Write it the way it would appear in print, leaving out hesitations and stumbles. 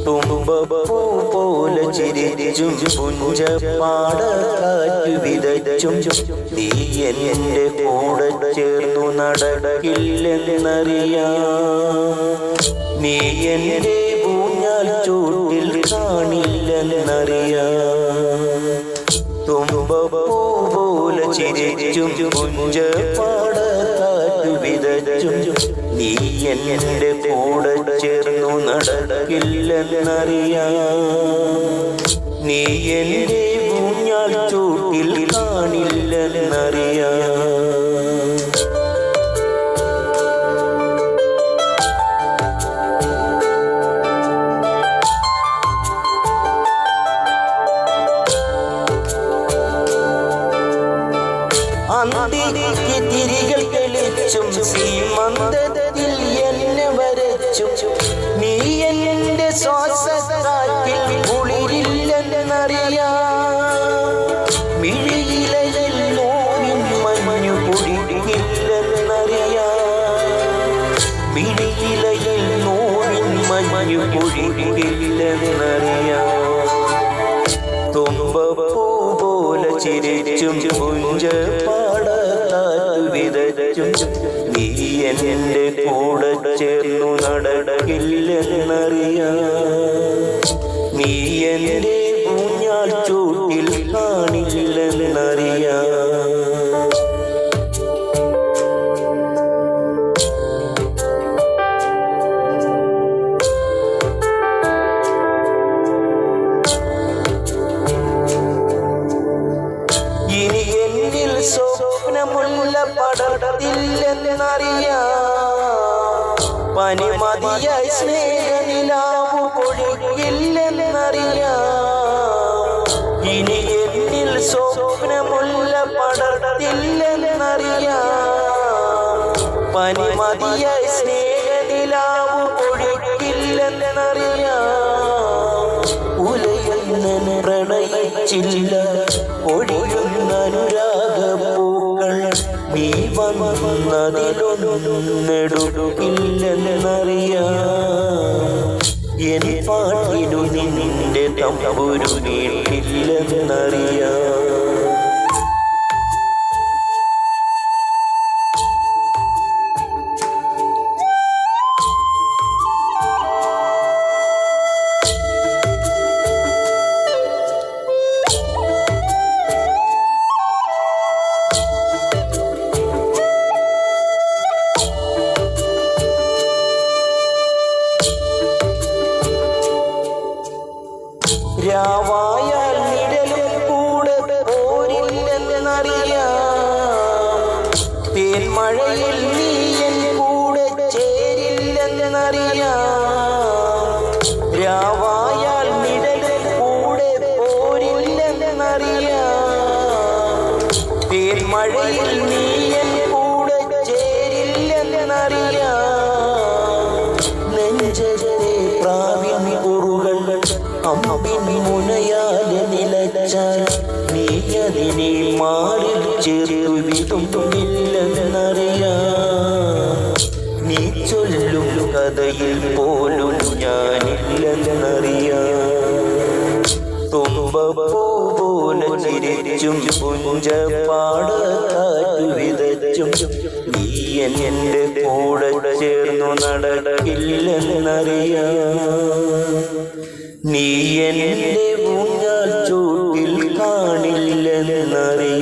തുമ്പപ്പൂ പോലെ ചിരിച്ചും പുഞ്ചപ്പാടക്കാറ്റു വിതച്ചും നീ എന്റെ കൂടെ ചേർന്നു നടക്കില്ലെന്നറിയാം. നീ എന്റെ ഊഞ്ഞാൽ ചൂട്ടിൽ കാണില്ലെന്നറിയാം. തുമ്പപ്പൂ പോലെ ചിരിച്ചും പുഞ്ചപ്പാടക്കാറ്റു വിതച്ചും നീ എന്റെ കൂടെ ചേർന്നു നടക്കില്ലെന്നറിയാം. നീ എന്റെ ഊഞ്ഞാൽ ചൂട്ടിൽ കാണില്ലെന്നറിയാം. അന്തിക്ക് തിരികൾ തെളിച്ചും സീമന്തത്തിൽ എന്നെ വരച്ചും നീ എന്റെ ശ്വാസക്കാറ്റിൽ കുളിരില്ലെന്നറിയാം. മിഴിയിലയിൽ നോവിൻ മഞ്ഞു പൊഴിയില്ലെന്നറിയാം. മിഴിയിലയിൽ നോവിൻ മഞ്ഞു പൊഴിയില്ലെന്നറിയാം. തുമ്പപ്പൂ പോലെ ചിരിച്ചും പുഞ്ചപ്പാടക്കാറ്റു വിതച്ചും നീ എന്റെ കൂടെ ചേർന്നു നടക്കില്ലെന്നറിയാം. നീ എന്റെ ഊഞ്ഞാൽ ചൂട്ടിൽ കാണില്ലെന്നറിയാം. ഇനി എന്നിൽ സ്വപ്നമുള്ള പടർത്തില്ലെന്നറിയാം. പനിമതിയായി സ്നേഹനിലാവു പൊഴിയില്ലെന്നറിയാം. ഇനി എന്നിൽ സ്വപ്നമുള്ള പടർത്തില്ലെന്നറിയാം. പനിമതിയായി സ്നേഹനിലാവു പൊഴിയില്ലെന്നറിയാം. ഉലയുന്ന പ്രണയിച്ചില്ല ഒഴിയുന്ന അനുരാഗപ്പൂക്കൾ നീ വന്നതിലൊന്നെടുക്കില്ലെന്നറിയാം. എൻ പാട്ടിനു നിന്റെ തമ്പുരു നീട്ടില്ലെന്നറിയാം. രാവായാൽ നിഴലും കൂടെ പോരില്ലെന്നറിയാം. തേന്മഴയിൽ നീ എൻ കൂടെ ചേരില്ലെന്നറിയാം. രാവായാൽ നിഴലും കൂടെ പോരില്ലെന്നറിയാം. തേന്മഴയിൽ നീ എൻ കൂടെ ചേരില്ലെന്നറിയാം. നെഞ്ചത്തെ പ്രാവിൻ കുറുകൾ അമ്പിൻ മുനയാലെ നിലച്ചാൽ നീ അതിനെ മാറിൽ ചേർത്തു വിടുന്നില്ലെന്നറിയാം. നീ ചൊല്ലും കഥയിൽ പോലും ഞാനില്ലെന്നറിയാം. തുമ്പപ്പൂ പോലെ ചിരിച്ചും പുഞ്ചപ്പാടക്കാറ്റു വിതച്ചും നീ എന്റെ കൂടെ ചേർന്നു നടക്കില്ലെന്നറിയാം. നീ എന്റെ ഊഞ്ഞാൽ ചൂട്ടിൽ കാണില്ലെന്നറിയാം.